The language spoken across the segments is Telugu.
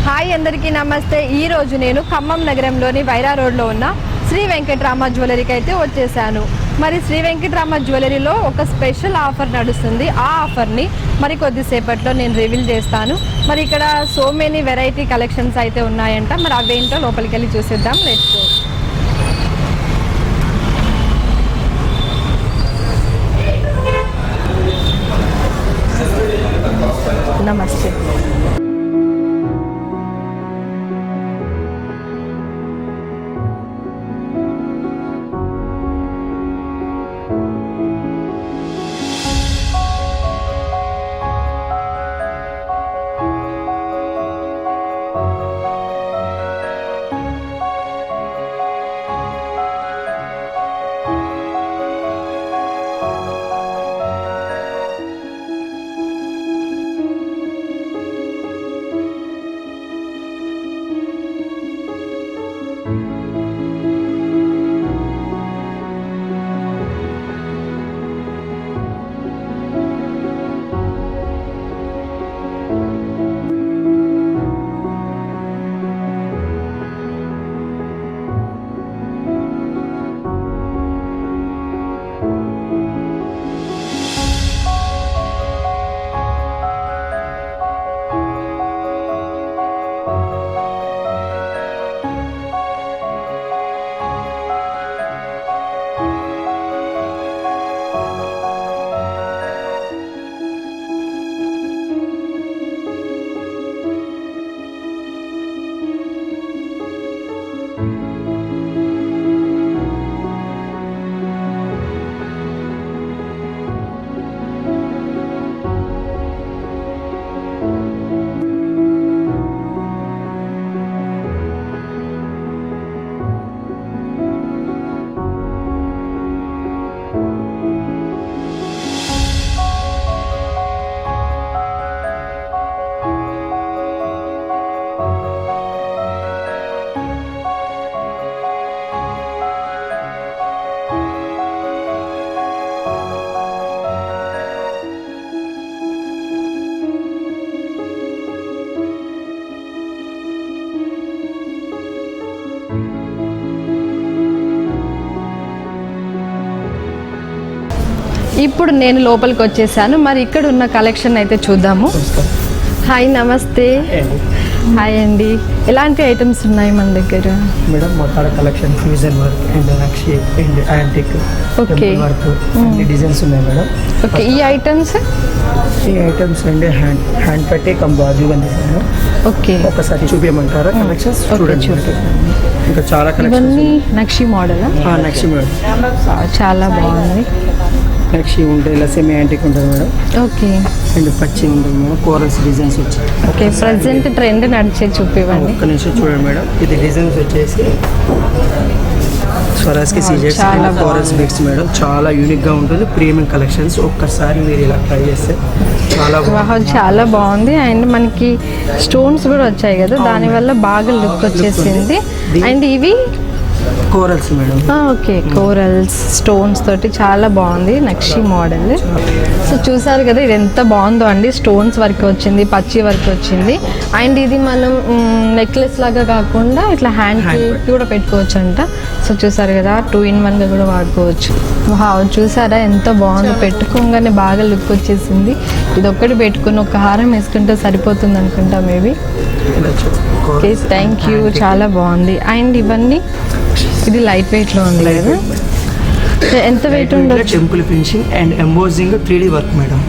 హాయ్ అందరికీ నమస్తే. ఈ రోజు నేను ఖమ్మం నగరంలోని వైరా రోడ్లో ఉన్న శ్రీ వెంకటరామ జ్యువెలరీకి అయితే వచ్చేసాను. మరి శ్రీ వెంకటరామ జ్యువెలరీలో ఒక స్పెషల్ ఆఫర్ నడుస్తుంది. ఆ ఆఫర్ని మరి కొద్దిసేపట్లో నేను రివీల్ చేస్తాను. మరి ఇక్కడ సో మెనీ వెరైటీ కలెక్షన్స్ అయితే ఉన్నాయంట. మరి అవేంటో లోపలికి వెళ్ళి చూసేద్దాం. Let's go. నమస్తే. ఇప్పుడు నేను లోపలికి వచ్చేసాను. మరి ఇక్కడ ఉన్న కలెక్షన్ అయితే చూద్దాము. హాయ్, నమస్తే. హాయ్ అండి. ఎలాంటి ఐటమ్స్ ఉన్నాయి మన దగ్గర? మేడం మా కాడ collection fusion work and nakshi and antique work designs ఉన్నాయి మేడం. ఓకే, ఈ ఐటమ్స్ అండి హ్యాండ్ పెట్టి బాజు కనిపిస్తాను. ఓకే, ఒకసారి చూపించమంటారా కలెక్షన్స్? చూడండి, ఇంకా చాలా కలెక్షన్. నక్షి మోడల్. నక్షి మోడల్ చాలా బాగుంది. నక్షి ఉంటుంది, ఇలా సెమీ యాంటిక్ ఉంటుంది మేడం. ఓకే, అండ్ పచ్చి ఉంటుంది మేడం. కోరల్స్ డిజైన్స్ వచ్చాయి. ఓకే, ప్రెసెంట్ ట్రెండ్ నడిచే చూపివ్వండి. ఒక్క నిమిషం చూడండి మేడం. ఇది డిజైన్స్ వచ్చేసి స్వరాజ్కి సీజెట్స్ కోరల్స్ బిట్స్ మేడం. చాలా యూనిక్గా ఉంటుంది. Premium collections. ఒక్కసారి మీరు ఇలా ట్రై చేస్తే చాలా బాగుంది. అండ్ మనకి స్టోన్స్ కూడా వచ్చాయి కదా, దానివల్ల బాగా లుక్ వచ్చేసింది. అండ్ ఇవి corals madam. Okay, corals stones తోటి చాలా బాగుంది. నక్షి మోడల్. సో చూసారు కదా, ఇది ఎంత బాగుందో అండి. స్టోన్స్ వర్క్ వచ్చింది, పచ్చి వర్క్ వచ్చింది. అండ్ ఇది మనం నెక్లెస్ లాగా కాకుండా ఇట్లా హ్యాండ్ కూడా పెట్టుకోవచ్చు అంట. సో చూసారు కదా, 2-in-1 గా కూడా వాడుకోవచ్చు. చూసారా ఎంత బాగుందో, పెట్టుకోగానే బాగా లుక్ వచ్చేసింది. ఇది ఒక్కటి పెట్టుకుని ఒక హారం వేసుకుంటే సరిపోతుంది అనుకుంటా మేబీ. Okay, thank you. చాలా బాగుంది. అండ్ ఇవన్నీ ఇది లైట్ వెయిట్ లో ఉంది కదా. ఎంత వెయిట్ ఉండదు? Temple finishing and embossing 3D work madam.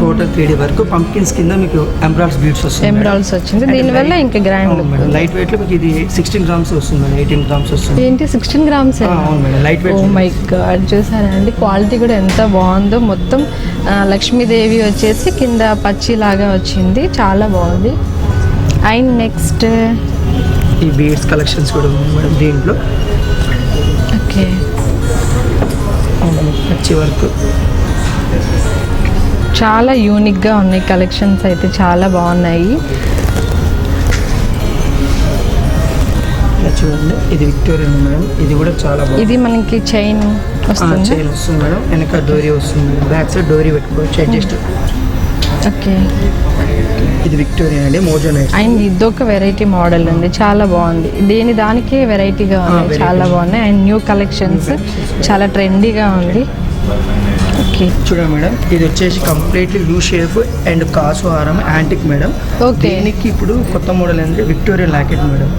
Total 3D work. Pumpkins కింద మీకు ఎంబ్రాయిడ్స్ బీడ్స్ వస్తుంది. ఎంబ్రాయిడ్స్ వచ్చింది, దీనివల్ల ఇంకా గ్రాండ్. లైట్ వెయిట్ లో మీకు ఇది 16 grams వస్తుంది మేడం. 18 grams వస్తుంది. ఏంటి 16 grams? అవును madam, light weight. Oh my god, చూసారా అండి, క్వాలిటీ కూడా ఎంత బాగుందో. మొత్తం లక్ష్మీదేవి వచ్చేసి కింద పచ్చి లాగా వచ్చింది, చాలా బాగుంది. అండ్ నెక్స్ట్ ఈ బీడ్స్ కలెక్షన్స్ కూడా ఉంది మేడం దీంట్లో. ఓకే, పచ్చి వర్క్ చాలా యూనిక్గా ఉన్నాయి. కలెక్షన్స్ అయితే చాలా బాగున్నాయి. చూడండి, ఇది విక్టోరియన్ మేడం. ఇది కూడా చాలా బాగుంది. ఇది మనకి చైన్ వస్తుంది. చైన్ వస్తుంది మేడం. వెనక డోరీ వస్తుంది. బ్యాక్ సైడ్ డోరీ పెట్టుకోవచ్చు అడ్జస్ట్. ఓకే. ఇది విక్టోరియా అండి, మోజోనైట్. అండ్ ఇదొక వెరైటీ మోడల్ ఉంది, చాలా బాగుంది. దేని దానికి వెరైటీగా ఉంది, చాలా బాగున్నాయి. అండ్ న్యూ కలెక్షన్స్, చాలా ట్రెండీగా ఉంది. ఓకే, చూడండి మేడం, ఇది వచ్చేసి కంప్లీట్లీ యూ షేప్ అండ్ కాసు హారం యాంటిక్ మేడం. ఓకే. దీనికి ఇప్పుడు కొత్త మోడల్ ఏంటంటే విక్టోరియా లాకెట్ మేడం.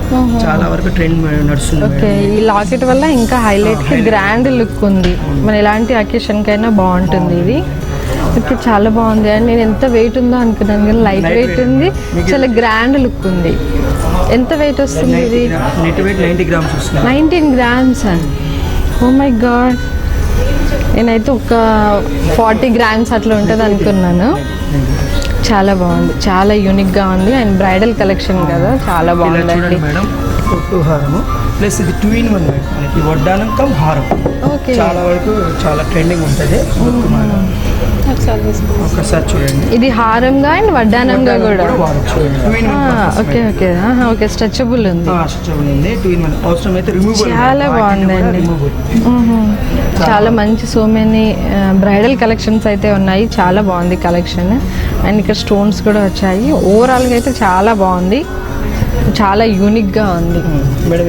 చాలా వరకు ట్రెండ్ నడుస్తుంది. ఓకే, ఈ లాకెట్ వల్ల ఇంకా హైలైట్ కి గ్రాండ్ లుక్ ఉంది. మన ఎలాంటి అకేషన్ కైనా బాగుంటుంది ఇది. ఓకే, చాలా బాగుంది. అండ్ నేను ఎంత వెయిట్ ఉందో అనుకున్నాను కానీ లైట్ వెయిట్ ఉంది, చాలా గ్రాండ్ లుక్ ఉంది. ఎంత వెయిట్ వస్తుంది ఇది? నెట్ వెయిట్ 90 గ్రామ్స్ వస్తుంది. 19 గ్రామ్స్. ఓ మై గాడ్, నేనైతే ఒక 40 గ్రామ్స్ అట్లా ఉంటుంది అనుకున్నాను. చాలా బాగుంది, చాలా యూనిక్గా ఉంది. అండ్ బ్రైడల్ కలెక్షన్ కదా, చాలా బాగుందండి మేడం. పొట్టు హారము ప్లస్ ఇది 2 in 1 మేడం. మనకి వడ్డానం కమ్ హారం. ఓకే, చాలా వరకు చాలా ట్రెండింగ్ ఉంటుంది. ఒకసారి చూడండి, ఇది హారంగా అండ్ వడ్డానంగా కూడా. ఓకే ఓకే ఓకే, స్ట్రెచబుల్ ఉంది. ఉంది 2 in 1. అవసరం అయితే రిమూవబుల్. చాలా బాగుందండి. చాలా మంచి సో మెనీ బ్రైడల్ కలెక్షన్స్ అయితే ఉన్నాయి. చాలా బాగుంది కలెక్షన్. అండ్ ఇక్కడ స్టోన్స్ కూడా వచ్చాయి. ఓవరాల్గా అయితే చాలా బాగుంది, చాలా యూనిక్గా ఉంది మేడం.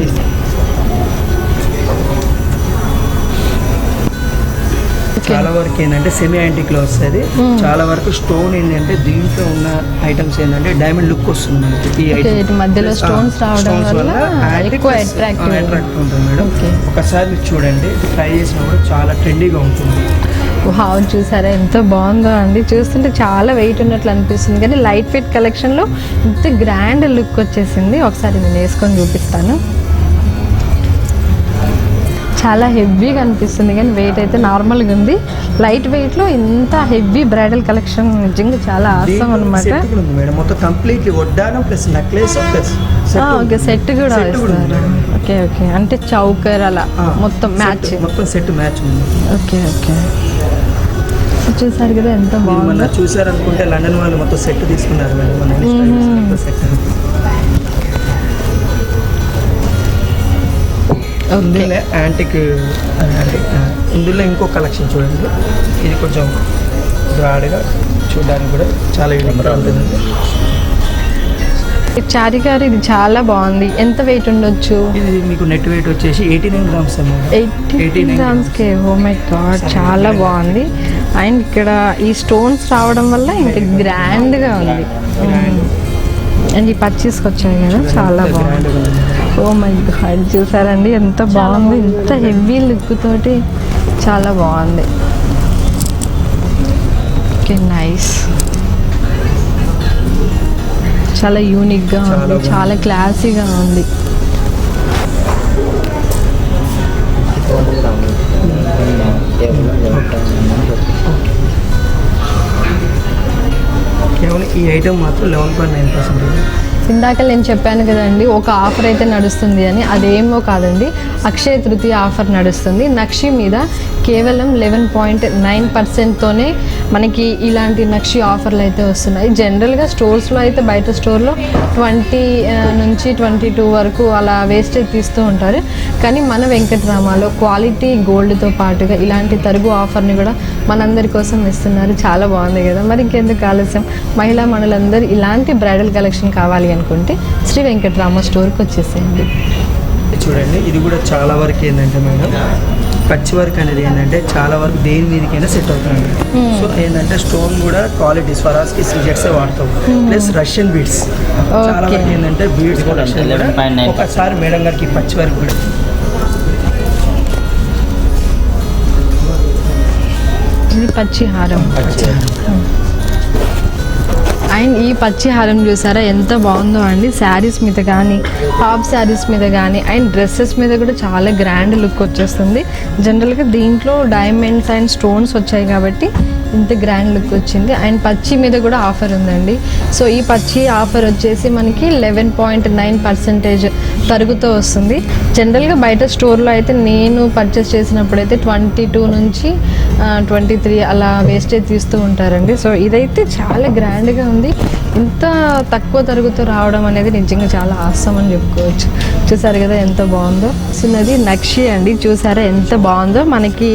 చాలా వరకు ఏంటంటే సెమీ యాంటిక్ లో వస్తుంది. చాలా వరకు స్టోన్ ఏంటంటే దీంట్లో ఉన్న ఐటమ్స్ ఏంటంటే డైమండ్ లుక్ వస్తుంది మనకి. ఈ ఐటమ్ మధ్యలో స్టోన్స్ రావడం వల్ల ఎక్కువ అట్రాక్టివ్ ఉంటుంది మేడం. ఒకసారి మీరు చూడండి, ట్రై చేసినప్పుడు చాలా ట్రెండీగా ఉంటుంది. వావ్, చూసారా ఎంత బాగుందో అండి. చూస్తుంటే చాలా వెయిట్ ఉన్నట్లు అనిపిస్తుంది కానీ లైట్ వెయిట్ కలెక్షన్లో ఇంత గ్రాండ్ లుక్ వచ్చేసింది. ఒకసారి నేను వేసుకొని చూపిస్తాను. చాలా హెవీగా అనిపిస్తుంది కానీ వెయిట్ అయితే నార్మల్గా ఉంది. లైట్ వెయిట్లో ఇంత హెవీ బ్రైడల్ కలెక్షన్ నిజంగా చాలా ఆసమ్ అనమాట. మేడం మొత్తం కంప్లీట్లీ వడ్డానం plus necklace plus okay, set కూడా ఇస్తారు. ఓకే ఓకే, అంటే చౌకర్ అలా మొత్తం మ్యాచ్, మొత్తం సెట్ మ్యాచ్ ఉంది. ఓకే ఓకే, చూసారు కదా ఎంత బాగుంది. చూసారనుకుంటే లండన్ వాళ్ళు మొత్తం సెట్ తీసుకున్నారు మేడం. మన సెట్ ఇందులో యాంటిక్ ఇందులో ఇంకో కలెక్షన్ చూడండి. ఇది కొంచెం బ్రాడ్గా చూడడానికి కూడా చాలా యూనిక్గా ఉంటుంది. చారి గారు, ఇది చాలా బాగుంది. ఎంత వెయిట్ ఉండొచ్చు? ఇది మీకు నెట్ వెయిట్ వచ్చేసి 89 గ్రామ్స్. 89 గ్రామ్స్కే. ఓ మై గాడ్, చాలా బాగుంది. అండ్ ఇక్కడ ఈ స్టోన్స్ రావడం వల్ల ఇంకా గ్రాండ్గా ఉంది. అండ్ ఈ పర్చేస్కి వచ్చాయి కదా, చాలా బాగుంది. ఓ మై గాడ్, చూసారండి ఎంత బాగుంది. ఇంత హెవీ లుక్ తోటి చాలా బాగుంది. Okay, nice. చాలా యూనిక్గా ఉంది, చాలా క్లాసీగా ఉంది. కేవలం ఈ ఐటమ్ మాత్రం 11.9%. ఇందాక నేను చెప్పాను కదండి, ఒక ఆఫర్ అయితే నడుస్తుంది అని. అదేమో కాదండి, అక్షయ తృతీయ ఆఫర్ నడుస్తుంది. నక్షి మీద కేవలం 11.9%తోనే మనకి ఇలాంటి నక్షి ఆఫర్లు అయితే వస్తున్నాయి. జనరల్గా స్టోర్స్లో అయితే, బయట స్టోర్లో 20 నుంచి 22 వరకు అలా వేస్టేజ్ తీస్తూ ఉంటారు. కానీ మన వెంకటరామాలో క్వాలిటీ గోల్డ్తో పాటుగా ఇలాంటి తరుగు ఆఫర్ని కూడా మనందరి కోసం ఇస్తున్నారు. చాలా బాగుంది కదా. మరి ఇంకెందుకు ఆలస్యం, మహిళా మనులందరూ ఇలాంటి బ్రైడల్ కలెక్షన్ కావాలి అనుకుంటే శ్రీ వెంకటరామ స్టోర్కి వచ్చేసేయండి. చూడండి, ఇది కూడా చాలా వరకు ఏంటంటే మేడం, పచ్చి వర్క్ అనేది ఏంటంటే చాలా వరకు దేని మీదకైనా సెట్ అవుతుంది. సో ఏంటంటే స్టోన్ కూడా క్వాలిటీ స్వరాజ్కి సీజెట్సే వాడతాం. ప్లస్ రష్యన్ బీడ్స్ చాలా వరకు ఏంటంటే బీడ్స్ ఒకసారి మేడం గారికి పచ్చి వర్క్ కూడా ఇది పచ్చి హారం. అండ్ ఈ పచ్చి హారం చూసారా ఎంత బాగుందో అండి. శారీస్ మీద కానీ, హాఫ్ శారీస్ మీద కానీ, అండ్ డ్రెస్సెస్ మీద కూడా చాలా గ్రాండ్ లుక్ వచ్చేస్తుంది. జనరల్గా దీంట్లో డైమండ్స్ అండ్ స్టోన్స్ వచ్చాయి కాబట్టి ఇంత గ్రాండ్ లుక్ వచ్చింది. అండ్ పచ్చి మీద కూడా ఆఫర్ ఉందండి. సో ఈ పచ్చి ఆఫర్ వచ్చేసి మనకి 11.9% తరుగుతో వస్తుంది. జనరల్గా బయట స్టోర్లో అయితే నేను పర్చేస్ చేసినప్పుడు అయితే 22 నుంచి 23 అలా వేస్టేజ్ తీస్తూ ఉంటారండి. సో ఇదైతే చాలా గ్రాండ్గా ఉంది. ఇంత తక్కువ తరుగుతూ రావడం అనేది నిజంగా చాలా ఆసం అని చెప్పుకోవచ్చు. చూసారు కదా ఎంత బాగుందో. చిన్నది నక్షి అండి, చూసారా ఎంత బాగుందో. మనకి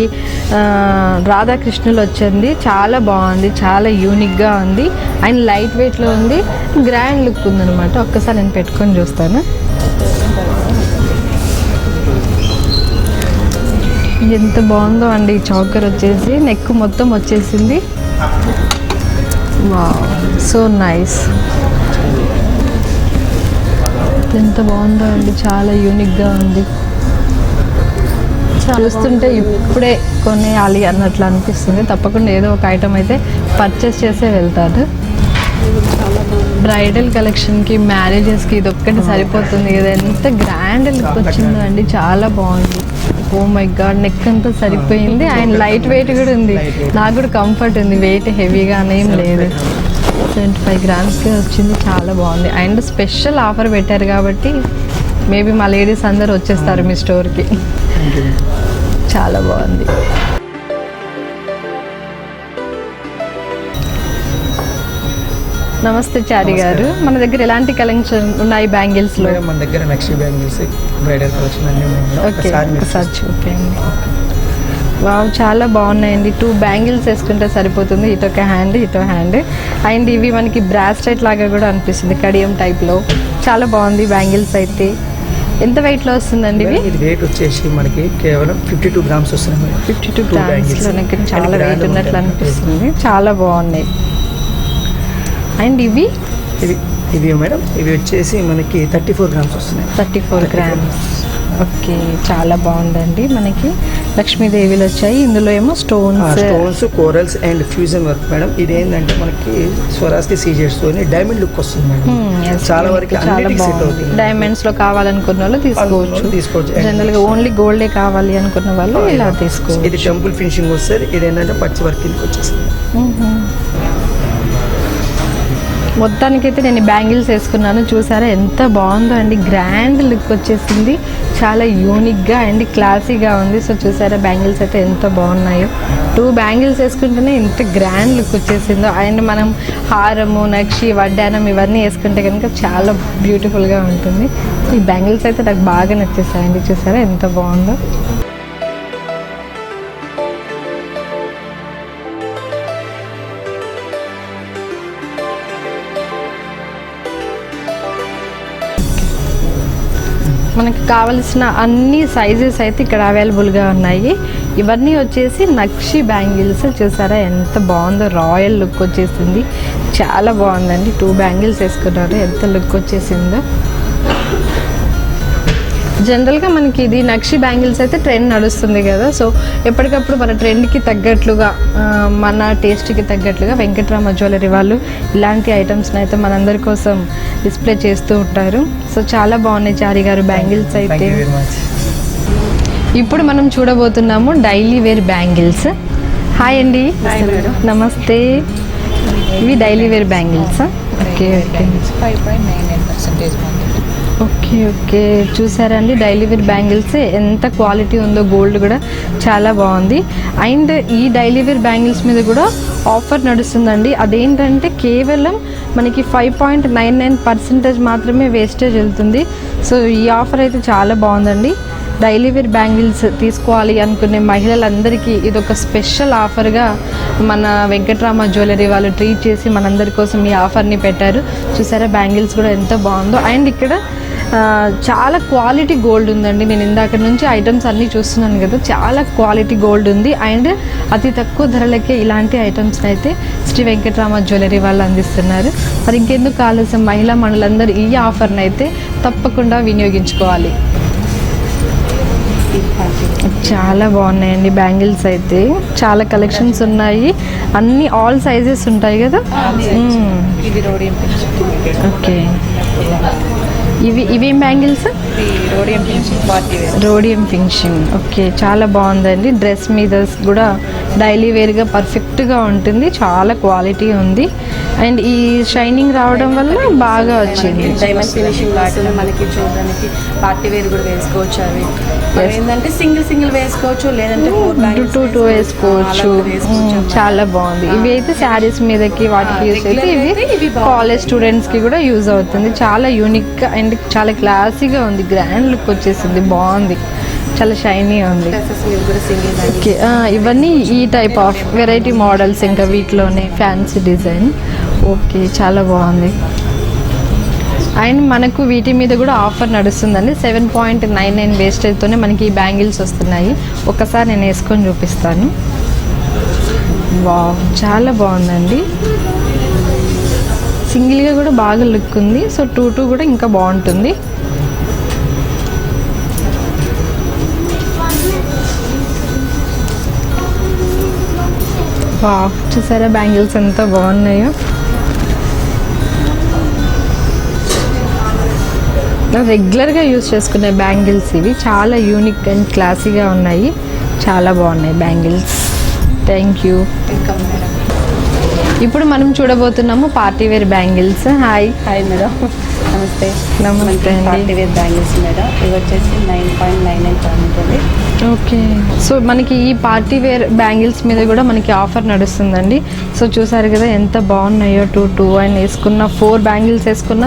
రాధాకృష్ణులు వచ్చింది, చాలా బాగుంది, చాలా యూనిక్గా ఉంది అండ్ లైట్ వెయిట్లో ఉంది, గ్రాండ్ లుక్ ఉందన్నమాట. ఒక్కసారి నేను పెట్టుకొని చూస్తాను. ఎంత బాగుందో అండి. చౌకర్ వచ్చేసి నెక్ మొత్తం వచ్చేసింది. Wow, so nice. ఎంత బాగుందో అండి, చాలా యూనిక్గా ఉంది. చూస్తుంటే ఇప్పుడే కొనేయాలి అన్నట్లు అనిపిస్తుంది. తప్పకుండా ఏదో ఒక ఐటమ్ అయితే పర్చేస్ చేసే వెళ్తాను. బ్రైడల్ కలెక్షన్కి, మ్యారేజెస్కి ఇది ఒక్కటి సరిపోతుంది కదా. ఎంత గ్రాండ్ లుక్ వచ్చిందో అండి, చాలా బాగుంది. ఓ మై గాడ్, నెక్ అంతా సరిపోయింది అండ్ లైట్ వెయిట్ కూడా ఉంది. నాకు కూడా కంఫర్ట్ ఉంది, వెయిట్ హెవీగా ఏం లేదు. 75 గ్రామ్స్కే వచ్చింది, చాలా బాగుంది. అండ్ స్పెషల్ ఆఫర్ పెట్టారు కాబట్టి మేబీ మా లేడీస్ అందరూ వచ్చేస్తారు మీ స్టోర్కి. చాలా బాగుంది. నమస్తే చారి గారు, మన దగ్గర ఎలాంటి కలెక్షన్ ఉన్నాయి బ్యాంగిల్స్ లో? మన దగ్గర నక్షి బ్యాంగిల్స్, బ్రైడల్ కలెక్షన్ అన్ని ఉన్నాయి. ఓకే, ఒకసారి చూపించండి. వావ్, చాలా బాగున్నాయండి. 2 బ్యాంగిల్స్ వేసుకుంటే సరిపోతుంది. ఇటొక హ్యాండ్, ఇటో హ్యాండ్. అండ్ ఇవి మనకి బ్రాస్లెట్ లాగా కూడా అనిపిస్తుంది, కడియం టైప్లో. చాలా బాగుంది బ్యాంగిల్స్ అయితే. ఎంత వెయిట్లో వస్తుందండి ఇవి? ఇది వెయిట్ వచ్చేసి మనకి కేవలం 52 గ్రామ్స్ వస్తుంది. 52 గ్రామ్స్లో చాలా వెయిట్ ఉన్నట్లు అనిపిస్తుంది. చాలా బాగున్నాయి. అండ్ ఇవి మేడం, ఇవి వచ్చేసి మనకి 34 గ్రామ్స్ వస్తున్నాయి. 34 గ్రామ్స్. ఓకే, చాలా బాగుందండి. మనకి లక్ష్మీదేవిలు వచ్చాయి. ఇందులో ఏమో stones, corals and fusion work madam. ఇది ఏంటంటే మనకి స్వరాజ్కి సీజెట్స్ తోని డైమండ్ లుక్ వస్తుంది మేడం. చాలా వరకు చాలా బాగుంది. డైమండ్స్ లో కావాలనుకున్న వాళ్ళు తీసుకోవచ్చు. జనరల్ గా ఓన్లీ గోల్డే కావాలి అనుకున్న వాళ్ళు ఇలా తీసుకోవచ్చు. ఇది టెంపుల్ ఫినిషింగ్ వస్తుంది. ఇది ఏంటంటే పచ్చి వర్క్ వచ్చేస్తుంది. మొత్తానికైతే నేను బ్యాంగిల్స్ వేసుకున్నాను. చూసారా ఎంత బాగుందో అండి, గ్రాండ్ లుక్ వచ్చేసింది. చాలా యూనిక్గా అండ్ క్లాసీగా ఉంది. సో చూసారా బ్యాంగిల్స్ అయితే ఎంత బాగున్నాయో. 2 బ్యాంగిల్స్ వేసుకుంటేనే ఎంత గ్రాండ్ లుక్ వచ్చేసిందో. అండ్ మనం హారము, నక్షి, వడ్డానం ఇవన్నీ వేసుకుంటే కనుక చాలా బ్యూటిఫుల్గా ఉంటుంది. ఈ బ్యాంగిల్స్ అయితే నాకు బాగా నచ్చేసాయండి. చూసారా ఎంత బాగుందో. మనకి కావలసిన అన్ని సైజెస్ అయితే ఇక్కడ అవైలబుల్గా ఉన్నాయి. ఇవన్నీ వచ్చేసి నక్షి బ్యాంగిల్స్. చూసారా ఎంత బాగుందో, రాయల్ లుక్ వచ్చేసింది. చాలా బాగుందండి. 2 బ్యాంగిల్స్ వేసుకున్నారు, ఎంత లుక్ వచ్చేసిందో. జనరల్గా మనకి ఇది నక్షి బ్యాంగిల్స్ అయితే ట్రెండ్ నడుస్తుంది కదా. సో ఎప్పటికప్పుడు మన ట్రెండ్కి తగ్గట్లుగా, మన టేస్ట్కి తగ్గట్లుగా వెంకట్రామ జ్యువెలరీ వాళ్ళు ఇలాంటి ఐటమ్స్ని అయితే మనందరి కోసం డిస్ప్లే చేస్తూ ఉంటారు. సో చాలా బాగున్నాయి చారి గారు బ్యాంగిల్స్ అయితే. ఇప్పుడు మనం చూడబోతున్నాము డైలీ వేర్ బ్యాంగిల్స్. హాయ్ అండి. నమస్తే. ఇవి daily wear bangles. Okay okay. 5.99% okay okay, చూసారండి డైలీ వేర్ బ్యాంగిల్స్ ఎంత క్వాలిటీ ఉందో. గోల్డ్ కూడా చాలా బాగుంది. అండ్ ఈ డైలీ వేర్ బ్యాంగిల్స్ మీద కూడా ఆఫర్ నడుస్తుందండి. అదేంటంటే కేవలం మనకి 5.99% మాత్రమే వేస్టేజ్ వెళ్తుంది. సో ఈ ఆఫర్ అయితే చాలా బాగుందండి. డైలీ వేర్ బ్యాంగిల్స్ తీసుకోవాలి అనుకునే మహిళలందరికీ ఇదొక స్పెషల్ ఆఫర్గా మన వెంకట్రామ జ్యువెలరీ వాళ్ళు ట్రీట్ చేసి మనందరి కోసం ఈ ఆఫర్ని పెట్టారు. చూసారా బ్యాంగిల్స్ కూడా ఎంత బాగుందో. అండ్ ఇక్కడ చాలా క్వాలిటీ గోల్డ్ ఉందండి. నేను ఇందాక నుంచి ఐటమ్స్ అన్నీ చూస్తున్నాను కదా, చాలా క్వాలిటీ గోల్డ్ ఉంది. అండ్ అతి తక్కువ ధరలకే ఇలాంటి ఐటమ్స్ని అయితే శ్రీ వెంకట్రామ జ్యువెలరీ వాళ్ళు అందిస్తున్నారు. మరి ఇంకెందుకు ఆలస్యం, మహిళా మనులందరూ ఈ ఆఫర్ని అయితే తప్పకుండా వినియోగించుకోవాలి. చాలా బాగున్నాయండి బ్యాంగిల్స్ అయితే. చాలా కలెక్షన్స్ ఉన్నాయి, అన్ని ఆల్ సైజెస్ ఉంటాయి కదా. ఓకే, ఇవేం బ్యాంగిల్స్? ఇది rhodium finishing party wear. Rhodium finishing. Okay, చాలా బాగుందండి. డ్రెస్ మీద కూడా డైలీ వేర్గా పర్ఫెక్ట్గా ఉంటుంది. చాలా క్వాలిటీ ఉంది. అండ్ ఈ షైనింగ్ రావడం వల్ల బాగా వచ్చింది. డైమండ్ ఫినిషింగ్ వాటిలో మనకి చూడడానికి పార్టీ వేర్ కూడా వేసుకోవచ్చు. అవి ఏంటంటే సింగిల్ వేసుకోవచ్చు, లేదంటే టూ వేసుకోవచ్చు. చాలా బాగుంది. ఇవి అయితే శారీస్ మీదకి వాటికి యూస్ అయితే ఇవి కాలేజ్ స్టూడెంట్స్ కి కూడా యూజ్ అవుతుంది. చాలా యూనిక్ అండ్ చాలా క్లాసీగా ఉంది. గ్రాండ్ లుక్ వచ్చేసింది. బాగుంది, చాలా షైనీ ఉంది. ఓకే, ఇవన్నీ ఈ టైప్ ఆఫ్ వెరైటీ మోడల్స్, ఇంకా వీటిలోనే ఫ్యాన్సీ డిజైన్. ఓకే, చాలా బాగుంది. అండ్ మనకు వీటి మీద కూడా ఆఫర్ నడుస్తుందండి. 7.99 వేస్టేజ్తోనే మనకి ఈ బ్యాంగిల్స్ వస్తున్నాయి. ఒకసారి నేను వేసుకొని చూపిస్తాను. వావ్, చాలా బాగుందండి. సింగిల్గా కూడా బాగా లుక్ ఉంది. సో 2 కూడా ఇంకా బాగుంటుంది. వావ్, చూసారా బ్యాంగిల్స్ ఎంత బాగున్నాయో. రెగ్యులర్గా యూస్ చేసుకునే బ్యాంగిల్స్ ఇవి. చాలా యూనిక్ అండ్ క్లాసీగా ఉన్నాయి. చాలా బాగున్నాయి bangles. Thank you. Welcome madam. ఇప్పుడు మనం చూడబోతున్నాము party wear bangles. Hi. Hi madam, నమస్తే. నమస్తే అండి. పార్టీ వేర్ బ్యాంగిల్స్ మేడం, ఇవి వచ్చేసి 9.99 ఉంటుంది. ఓకే, సో మనకి ఈ పార్టీ వేర్ బ్యాంగిల్స్ మీద కూడా మనకి ఆఫర్ నడుస్తుందండి. సో చూసారు కదా ఎంత బాగున్నాయో. 2 అండ్ వేసుకున్న 4 బ్యాంగిల్స్ వేసుకున్న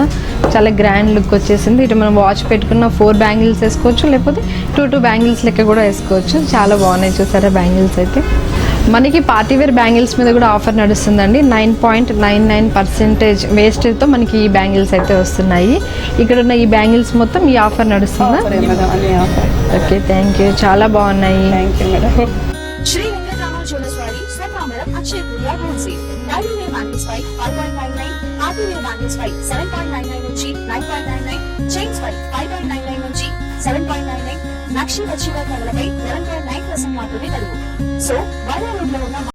చాలా గ్రాండ్ లుక్ వచ్చేసింది. ఇటు మనం వాచ్ పెట్టుకున్న 4 బ్యాంగిల్స్ వేసుకోవచ్చు, లేకపోతే 2 బ్యాంగిల్స్ లెక్క కూడా వేసుకోవచ్చు. చాలా బాగున్నాయి. చూసారా బ్యాంగిల్స్ అయితే. మనకి పార్టీ వేర్ బ్యాంగిల్స్ మీద కూడా ఆఫర్ నడుస్తుందండి. 9.99% వేస్టేజ్తో మనకి ఈ బ్యాంగిల్స్ అయితే వస్తున్నాయి. ఇక్కడ ఉన్న ఈ బ్యాంగిల్స్ మొత్తం ఈ ఆఫర్ నడుస్తుందా? మేడం అన్ని ఆఫర్. Okay, thank you. చాలా బాగున్నాయి. Thank you madam. Sri Venkatarama jewellery స్వర్ణామరం Akshaya Tritiya wholesale. Daily wear bangles పై 5.99, పార్టీ వేర్ బ్యాంగిల్స్ పై 7.99 నుంచి 9.99, చైన్స్ పై 5.99 నుంచి 7.99, నక్షి వచ్చిన ధరలపై 11.9% మాత్రమే కలుగు. సో వైరా రోడ్ లో ఉన్న